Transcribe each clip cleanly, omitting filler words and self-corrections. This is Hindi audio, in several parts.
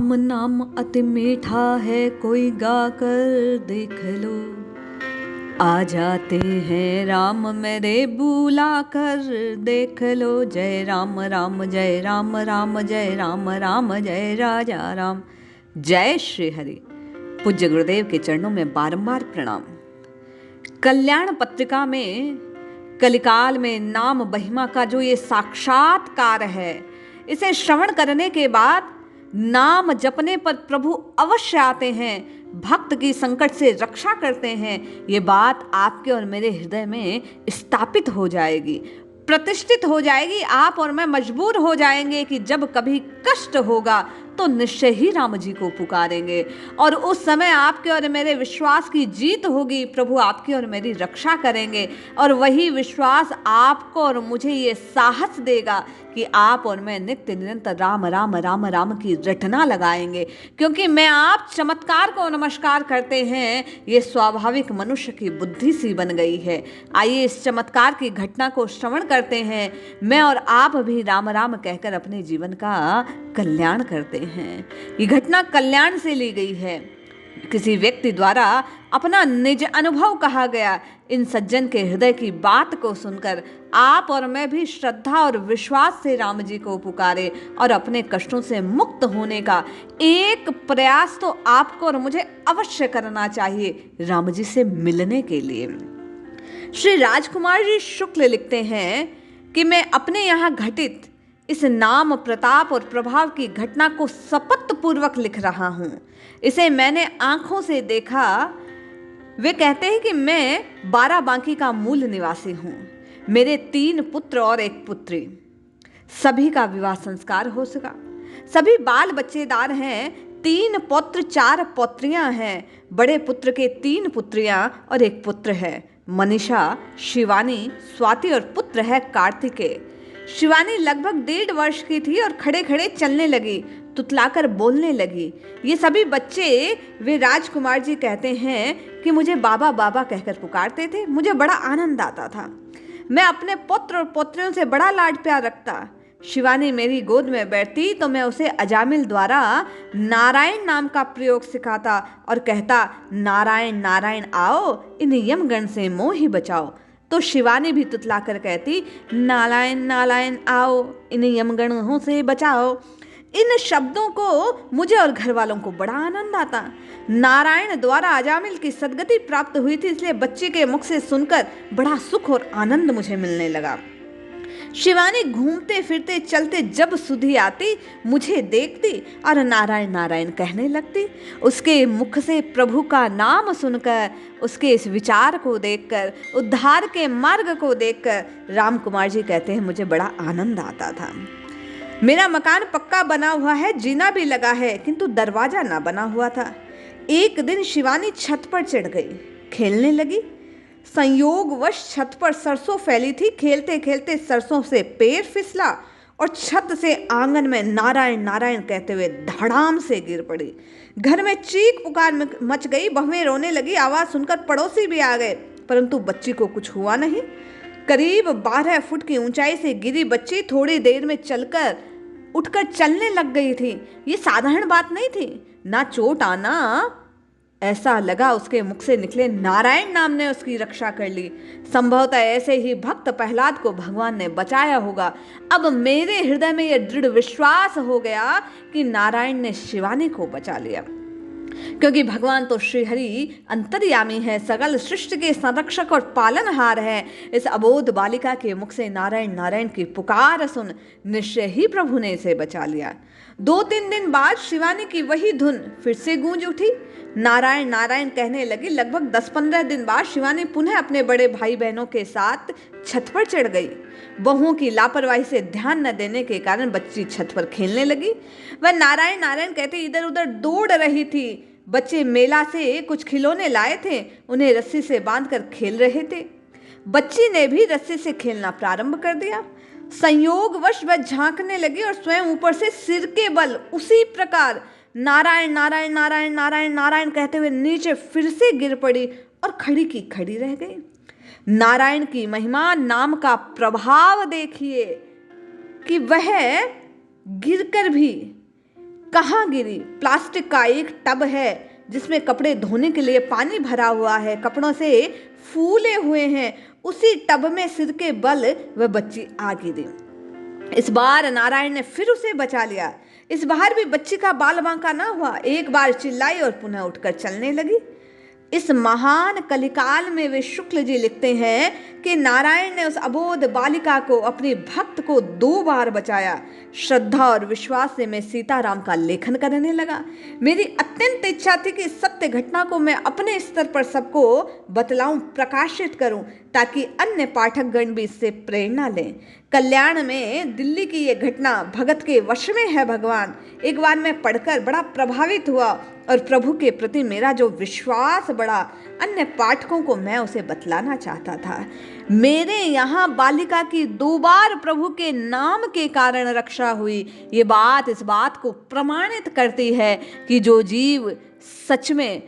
राम नाम अति मीठा है, कोई गाकर देख लो। आ जाते हैं राम मेरे, बुला कर देख लो। जय राम राम जय राम राम जय राम राम जय राजा राम। जय श्री हरि। पूज्य गुरुदेव के चरणों में बारंबार प्रणाम। कल्याण पत्रिका में कलिकाल में नाम महिमा का जो ये साक्षात्कार है, इसे श्रवण करने के बाद नाम जपने पर प्रभु अवश्य आते हैं, भक्त की संकट से रक्षा करते हैं। ये बात आपके और मेरे हृदय में स्थापित हो जाएगी, प्रतिष्ठित हो जाएगी। आप और मैं मजबूर हो जाएंगे कि जब कभी कष्ट होगा तो निश्चय ही राम जी को पुकारेंगे, और उस समय आपके और मेरे विश्वास की जीत होगी। प्रभु आपकी और मेरी रक्षा करेंगे, और वही विश्वास आपको और मुझे ये साहस देगा कि आप और मैं नित्य निरंतर राम राम राम राम की रटना लगाएंगे। क्योंकि मैं आप चमत्कार को नमस्कार करते हैं, ये स्वाभाविक मनुष्य की बुद्धि सी बन गई है। आइए इस चमत्कार की घटना को श्रवण करते हैं। मैं और आप भी राम राम कहकर अपने जीवन का कल्याण करते हैं। ये घटना कल्याण से ली गई है। किसी व्यक्ति द्वारा अपना निज अनुभव कहा गया। इन सज्जन के हृदय की बात को सुनकर आप और मैं भी श्रद्धा और विश्वास से राम जी को पुकारे और अपने कष्टों से मुक्त होने का एक प्रयास तो आपको और मुझे अवश्य करना चाहिए, राम जी से मिलने के लिए। श्री राजकुमार जी शुक्ल लिखते हैं कि मैं अपने यहाँ घटित इस नाम प्रताप और प्रभाव की घटना को शपथ पूर्वक लिख रहा हूँ। इसे मैंने आंखों से देखा। वे कहते हैं कि मैं बाराबांकी का मूल निवासी हूँ। मेरे 3 पुत्र और 1 पुत्री, सभी का विवाह संस्कार हो सका। सभी बाल बच्चेदार हैं। 3 पौत्र 4 पौत्रियां हैं। बड़े पुत्र के 3 पुत्रियां और 1 पुत्र है, मनीषा, शिवानी, स्वाति, और पुत्र है कार्तिकेय। शिवानी लगभग 1.5 वर्ष की थी और खड़े खड़े चलने लगी, तुतलाकर बोलने लगी। ये सभी बच्चे वे राजकुमार जी कहते हैं कि मुझे बाबा बाबा कहकर पुकारते थे। मुझे बड़ा आनंद आता था। मैं अपने पुत्र और पुत्रियों से बड़ा लाड प्यार रखता। शिवानी मेरी गोद में बैठती तो मैं उसे अजामिल द्वारा नारायण नाम का प्रयोग सिखाता और कहता, नारायण नारायण आओ, इन यमगण से मोह ही बचाओ। तो शिवानी भी तुतलाकर कहती, नारायण नारायण आओ, इन यमगणों से बचाओ। इन शब्दों को मुझे और घर वालों को बड़ा आनंद आता। नारायण द्वारा अजामिल की सदगति प्राप्त हुई थी, इसलिए बच्चे के मुख से सुनकर बड़ा सुख और आनंद मुझे मिलने लगा। शिवानी घूमते फिरते चलते जब सुधी आती, मुझे देखती और नारायण नारायण कहने लगती। उसके मुख से प्रभु का नाम सुनकर, उसके इस विचार को देखकर, उद्धार के मार्ग को देखकर राम कुमार जी कहते हैं मुझे बड़ा आनंद आता था। मेरा मकान पक्का बना हुआ है, जीना भी लगा है, किंतु दरवाजा ना बना हुआ था। एक दिन शिवानी छत पर चढ़ गई, खेलने लगी। संयोगवश छत पर सरसों फैली थी। खेलते खेलते सरसों से पैर फिसला और छत से आंगन में नारायण नारायण कहते हुए धड़ाम से गिर पड़ी। घर में चीख पुकार मच गई। बहुएं रोने लगी। आवाज सुनकर पड़ोसी भी आ गए, परंतु बच्ची को कुछ हुआ नहीं। करीब 12 फुट की ऊंचाई से गिरी बच्ची थोड़ी देर में चलकर उठकर चलने लग गई थी। ये साधारण बात नहीं थी। ना चोट आना, ऐसा लगा उसके मुख से निकले नारायण नाम ने उसकी रक्षा कर ली। संभवतः ऐसे ही भक्त प्रहलाद को भगवान ने बचाया होगा। अब मेरे हृदय में यह दृढ़ विश्वास हो गया कि नारायण ने शिवानी को बचा लिया, क्योंकि भगवान तो श्री हरि अंतर्यामी है, सकल सृष्टि के संरक्षक और पालनहार है। इस अबोध बालिका के मुख से नारायण नारायण की पुकार सुन निश्चय ही प्रभु ने इसे बचा लिया। 2-3 दिन बाद शिवानी की वही धुन फिर से गूंज उठी। नारायण नारायण कहने लगी। लगभग 10-15 दिन बाद शिवानी पुनः अपने बड़े भाई बहनों के साथ छत पर चढ़ गई। बहुओं की लापरवाही से ध्यान न देने के कारण बच्ची छत पर खेलने लगी। वह नारायण नारायण कहते इधर उधर दौड़ रही थी। बच्चे मेला से कुछ खिलौने लाए थे, उन्हें रस्सी से बांधकर खेल रहे थे। बच्ची ने भी रस्सी से खेलना प्रारंभ कर दिया। संयोगवश वह झांकने लगी और स्वयं ऊपर से सिर के बल उसी प्रकार नारायण नारायण नारायण नारायण नारायण कहते हुए नीचे फिर से गिर पड़ी और खड़ी की खड़ी रह गई। नारायण की महिमा, नाम का प्रभाव देखिए कि वह गिरकर भी कहाँ गिरी? प्लास्टिक का एक टब है जिसमें कपड़े धोने के लिए पानी भरा हुआ है, कपड़ों से फूले हुए हैं। उसी टब में सिर के बल वह बच्ची आ गिरी। इस बार नारायण ने फिर उसे बचा लिया। इस बार भी बच्ची का बाल बांका ना हुआ। एक बार चिल्लाई और पुनः उठकर चलने लगी। इस महान कलिकाल में वे शुक्ल जी लिखते हैं कि नारायण ने उस अबोध बालिका को, अपने भक्त को 2 बार बचाया। श्रद्धा और विश्वास से मैं सीताराम का लेखन करने लगा। मेरी अत्यंत इच्छा थी कि सत्य घटना को मैं अपने स्तर पर सबको बतलाऊं, प्रकाशित करूं, ताकि अन्य पाठकगण भी इससे प्रेरणा लें। कल्याण में दिल्ली की यह घटना भगत के वश में है भगवान। एक बार मैं पढ़कर बड़ा प्रभावित हुआ और प्रभु के प्रति मेरा जो विश्वास बढ़ा, अन्य पाठकों को मैं उसे बतलाना चाहता था। मेरे यहाँ बालिका की 2 बार प्रभु के नाम के कारण रक्षा हुई। ये बात इस बात को प्रमाणित करती है कि जो जीव सच में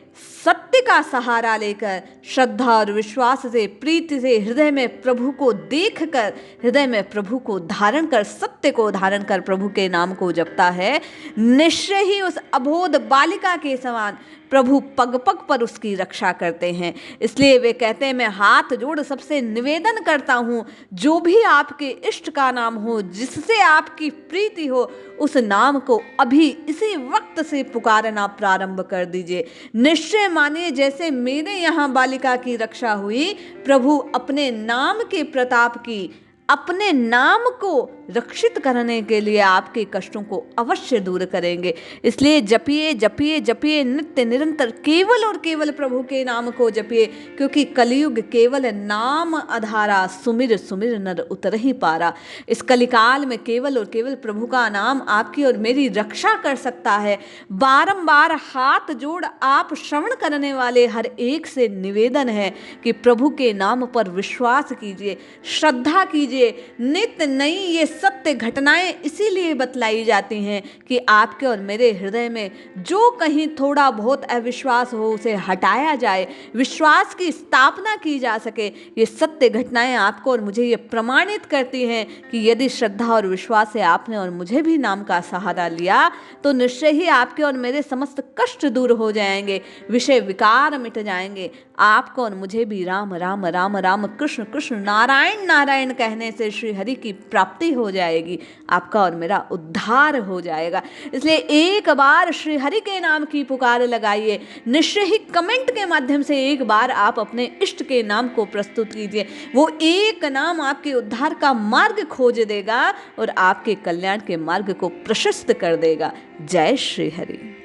सत्य का सहारा लेकर श्रद्धा और विश्वास से, प्रीति से हृदय में प्रभु को देखकर, हृदय में प्रभु को धारण कर, सत्य को धारण कर प्रभु के नाम को जपता है, निश्चय ही उस अबोध बालिका के समान प्रभु पग पग पर उसकी रक्षा करते हैं। इसलिए वे कहते हैं, मैं हाथ जोड़ सबसे निवेदन करता हूँ, जो भी आपके इष्ट का नाम हो, जिससे आपकी प्रीति हो, उस नाम को अभी इसी वक्त से पुकारना प्रारंभ कर दीजिए। निश्चय मानिए, जैसे मेरे यहाँ बालिका की रक्षा हुई, प्रभु अपने नाम के प्रताप की, अपने नाम को रक्षित करने के लिए आपके कष्टों को अवश्य दूर करेंगे। इसलिए जपिए जपिए जपिए नित्य निरंतर, केवल और केवल प्रभु के नाम को जपिए, क्योंकि कलयुग केवल नाम आधारा, सुमिर सुमिर नर उतर ही पारा। इस कलिकाल में केवल और केवल प्रभु का नाम आपकी और मेरी रक्षा कर सकता है। बारंबार हाथ जोड़ आप श्रवण करने वाले हर एक से निवेदन है कि प्रभु के नाम पर विश्वास कीजिए, श्रद्धा कीजिए। नित्य नई ये सत्य घटनाएं इसीलिए बतलाई जाती हैं कि आपके और मेरे हृदय में जो कहीं थोड़ा बहुत अविश्वास हो, उसे हटाया जाए, विश्वास की स्थापना की जा सके। ये सत्य घटनाएं आपको और मुझे ये प्रमाणित करती हैं कि यदि श्रद्धा और विश्वास से आपने और मुझे भी नाम का सहारा लिया, तो निश्चय ही आपके और मेरे समस्त कष्ट दूर हो जाएंगे, विषय विकार मिट जाएंगे। आपको और मुझे भी राम राम राम राम, कृष्ण कृष्ण, नारायण नारायण कहने से श्री हरि की प्राप्ति हो जाएगी। आपका और मेरा उद्धार हो जाएगा। इसलिए एक बार श्री हरि के नाम की पुकार लगाइए। निश्चय ही कमेंट के माध्यम से एक बार आप अपने इष्ट के नाम को प्रस्तुत कीजिए। वो एक नाम आपके उद्धार का मार्ग खोज देगा और आपके कल्याण के मार्ग को प्रशस्त कर देगा। जय श्री हरि।